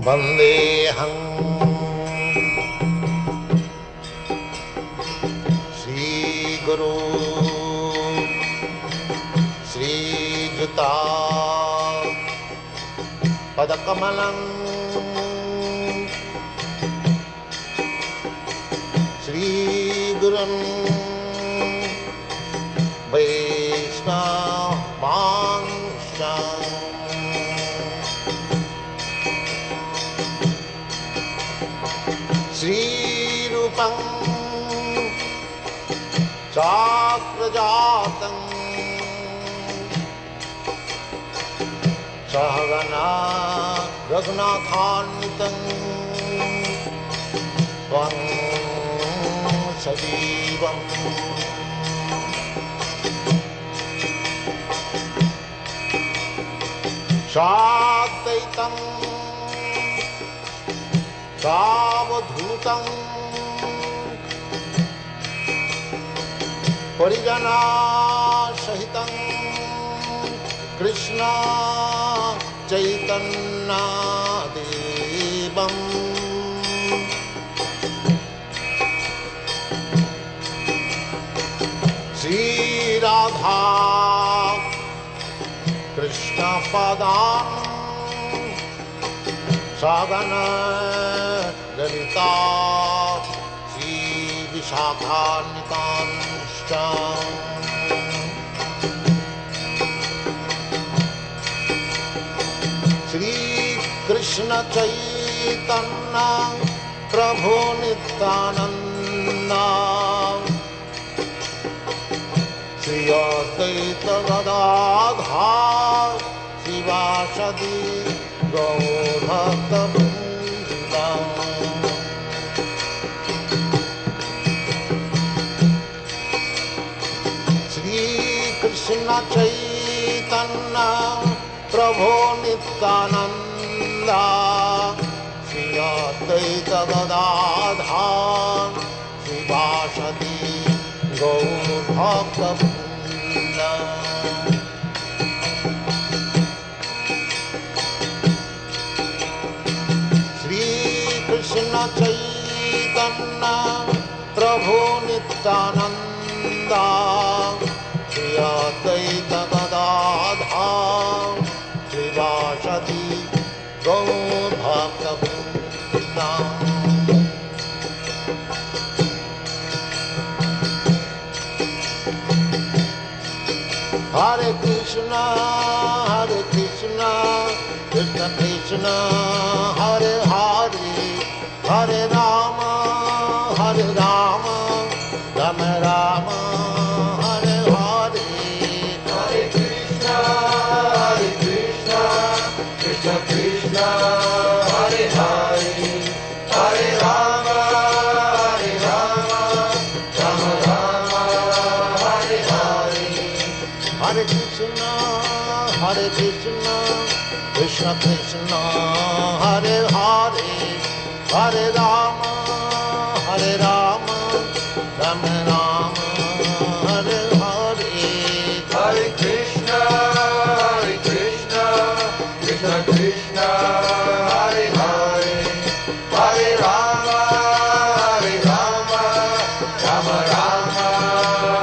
वन्देऽहं श्रीगुरो श्रीयुता पदकमलं श्रीगुरुं वैष्णवांश्च श्रीरूपं चाक्रजातं सहगना रघुनाथान्वितं त्वं सजीवम् साद्वैतं सावधूतं परिजनसहितं कृष्ण चैतन्यदेवम् श्रीराधा कृष्णपदान् सगन ललिता श्रीविशाखान्वितांश्च श्रीकृष्ण चैतन्य प्रभु नित्यानन्द श्री अद्वैत गदाधर शिवासदि गौरभक्तवृन्द श्रीकृष्ण चैतन्य प्रभु नित्यानन्द श्री अद्वैत गदाधर शिवासदि गौरभक्तवृन्द श्रीकृष्ण चैतन्य प्रभु Nityanand Shri Advaita Gadadhar श्रीवासदि गौरभक्तवृन्द Hare Krishna, Krishna Krishna, Hare Hare, Hare Rama, Rama Rama, Hare Hare. Hare Krishna, Krishna Krishna, Hare Hare, Hare Rama, Rama Rama, Hare Hare. Hare Krishna, Krishna Krishna, Hare Hare, Hare Rama, Rama Rama, Hare Hare. Hare Krishna, Krishna Krishna, Hare Hare, Hare Rama, Rama Rama,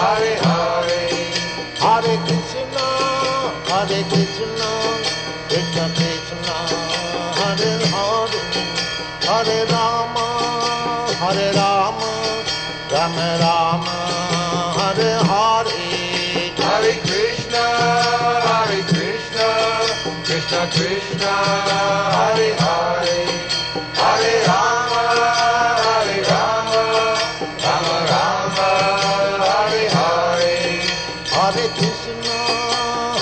Hare Hare. Hare Krishna, Krishna Krishna, Hare Hare, Hare Rama, Rama Rama, Hare Hare. Hare Krishna, Krishna Krishna, Hare Hare, Hare Rama, Rama Rama, Hare Hare.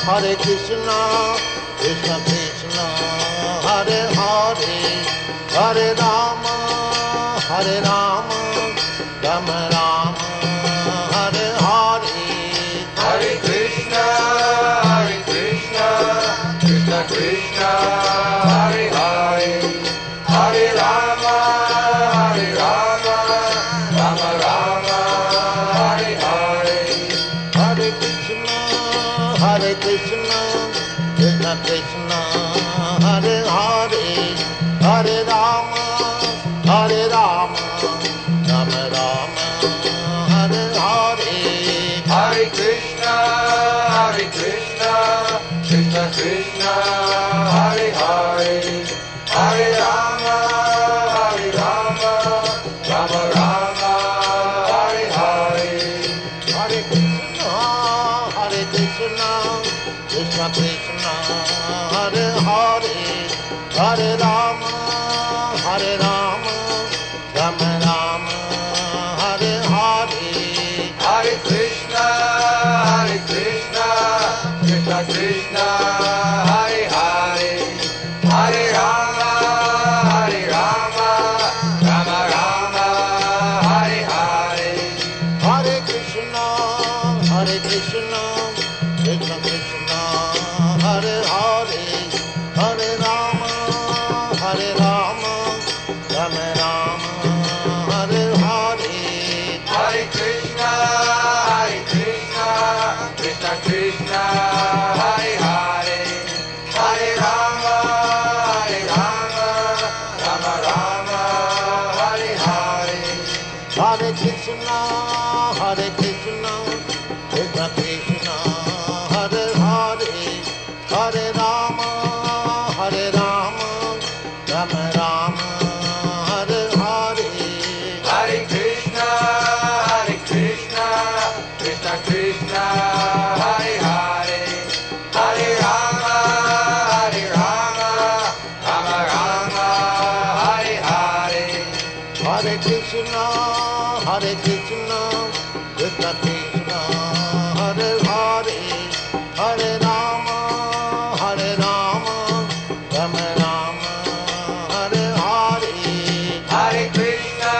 Hare Krishna, Krishna Krishna, Hare Hare, Hare Rama, Rama Rama, Hare Hare. Hare Krishna, Krishna Krishna, Hare Hare, Hare Rama, Rama Rama, Hare Hare. Hare Krishna, Krishna Krishna, Hare Hare, Hare Krishna, Hare Hare, Hare Rama, Rama Rama, Hare Hare. Hare Krishna, Krishna Krishna, Hare Hare, Hare Rama, Rama Rama, Hare Hare. Hare Krishna, Krishna Krishna, Hare Hare, Hare Rama, Rama Rama, Hare Hare. Hare Krishna, Krishna Krishna, Hare Hare, Hare Rama, Rama Rama, Hare Hare. Hare Krishna, Krishna Krishna, Hare Hare, Hare Rama, Rama Rama, Hare Hare. Hare Krishna, Krishna Krishna, Hare Hare, Hare Rama, Rama Rama, Hare Hare. Hare Krishna, Krishna Krishna, Hare Hare, Hare Rama, Rama Rama, Hare Hare. Hare Krishna, Krishna Krishna, Hare Hare, Hare Rama, Rama Rama, Hare Hare. Hare Krishna,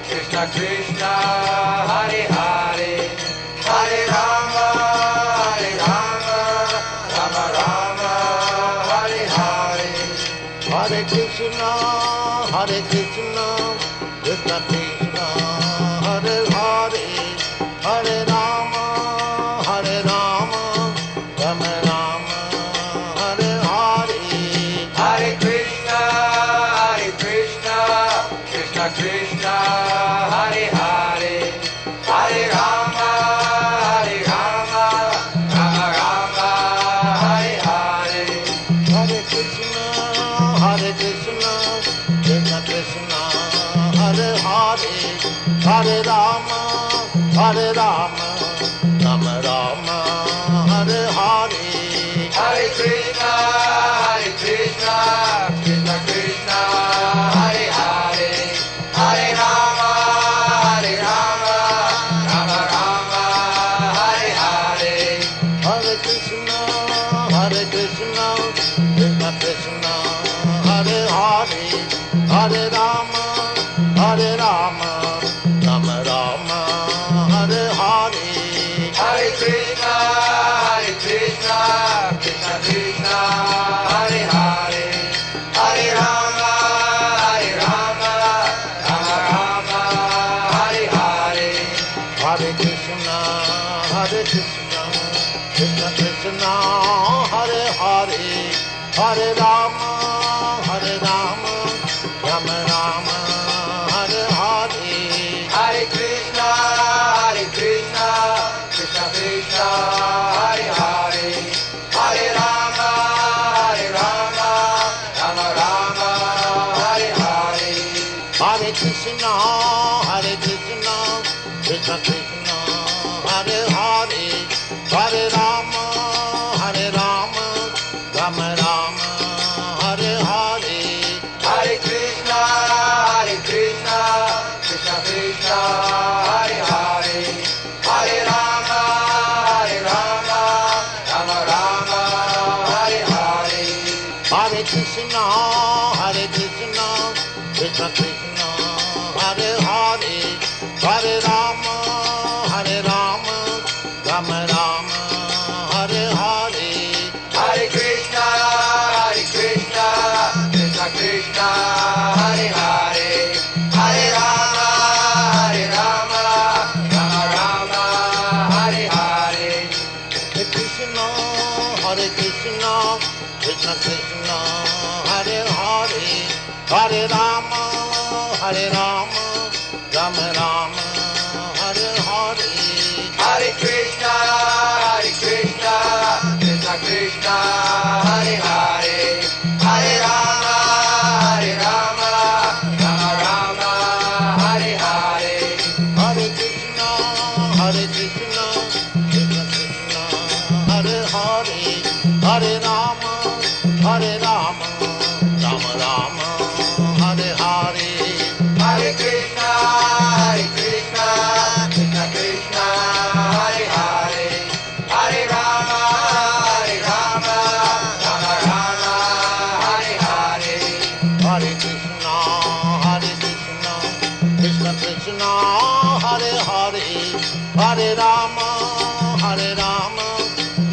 Krishna Krishna, Hare Hare, Hare Rama, Rama Rama, Hare Hare. Hare Krishna, Krishna Krishna, Hare Hare, Hare Rama, Rama Rama, Hare Hare. Hare Krishna, Krishna Krishna, Hare Hare, Hare Rama, Rama Rama, Hare Hare. Hare Krishna, Krishna Krishna, Hare Hare, Hare Rama, Rama Rama, Hare Hare. Hare Krishna, Krishna Krishna, Hare Hare, Hare Rama, Rama Rama, Hare Hare. Hare Krishna, Krishna Krishna, Hare Hare, Hare Rama, Rama Rama, Hare Hare. Hare Krishna, Krishna Krishna, Hare Hare, Hare Rama, Rama Rama, Hare Hare. Hare Krishna, Krishna Krishna, Hare Hare, Hare Rama, Rama Rama, Hare Hare. Hare Krishna, Krishna Krishna, Hare Hare, Hare Rama, Rama Rama, Hare Hare. Hare Krishna, Krishna Krishna, Hare Hare, Hare Rama, Rama Rama, Hare Hare. Hare Krishna, Krishna Krishna, Hare Hare, Hare Rama, Rama Rama, Hare Hare. Hare Krishna, Krishna Krishna, Hare Hare, Hare Rama, Rama Rama, Hare Hare. Hare Krishna, Krishna Krishna, Hare Hare, Hare Rama, Rama Rama, Hare Hare. Hare Krishna, Krishna Krishna, Hare Hare, Hare Rama, Rama Rama, Hare Hare. Hare Krishna, Krishna Hare Hare, Hare Rama, Hare Rama, Rama Rama, Hare Hare. Hare Krishna, Krishna Krishna, Hare Hare, Hare Rama, Rama Rama, Hare Hare. Hare Krishna, Krishna Krishna, Hare Hare, Hare Rama,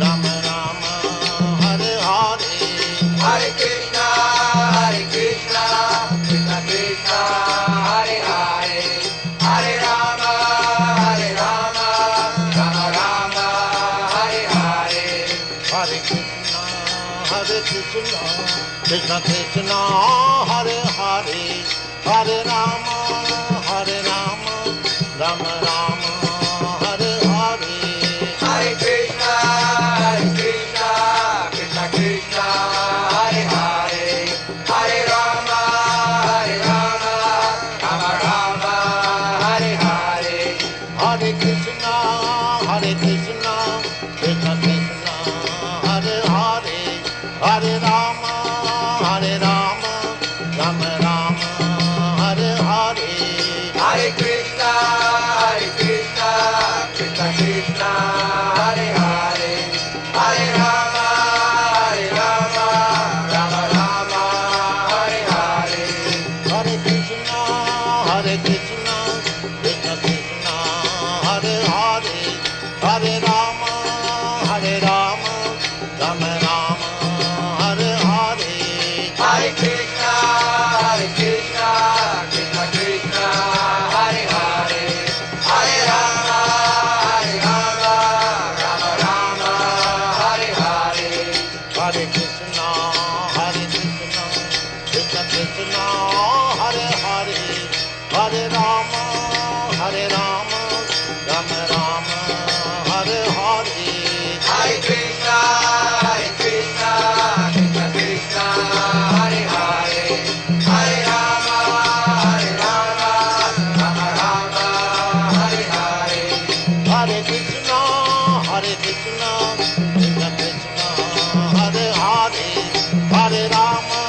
Rama Rama, Hare Hare. Hare Krishna, Krishna Krishna, Hare Hare, Hare Rama, Rama Rama, Hare Hare. Hare Krishna, Krishna Krishna, Hare Hare, Hare Rama, Rama Rama, Hare Hare. Hare Krishna, Krishna Krishna, Hare Hare, Hare Rama, Rama Rama, Hare Hare. Hare Krishna, Krishna Krishna, Hare Hare, Hare Rama, Rama Rama, Hare Hare. Hare Krishna, Krishna Krishna, Hare Hare, Hare Rama, Rama Rama, Hare Hare. Hare Krishna, Krishna Krishna, Hare Hare, Hare Rama, Rama Rama, Hare Hare. Hare Krishna, Krishna Krishna, Hare Hare, Hare Rama, Rama Rama, Hare Hare. Hare Krishna, Krishna Krishna, Hare Hare, Hare Rama, Rama Rama, Hare Hare. Hare Krishna, Krishna Krishna, Hare Hare, Hare Rama, Rama Rama, Hare Hare. Hare Krishna, Krishna Krishna, Hare Hare, Hare Rama,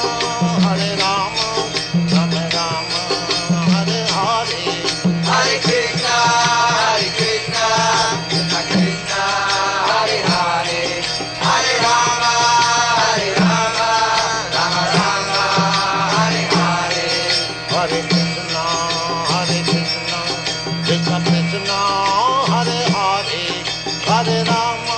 Rama Rama, Hare Hare. Hare Krishna, Krishna Krishna, Hare Hare, Hare Rama, Rama Rama, Hare Hare. Hare Krishna, Krishna Krishna, Hare Hare, Hare Rama,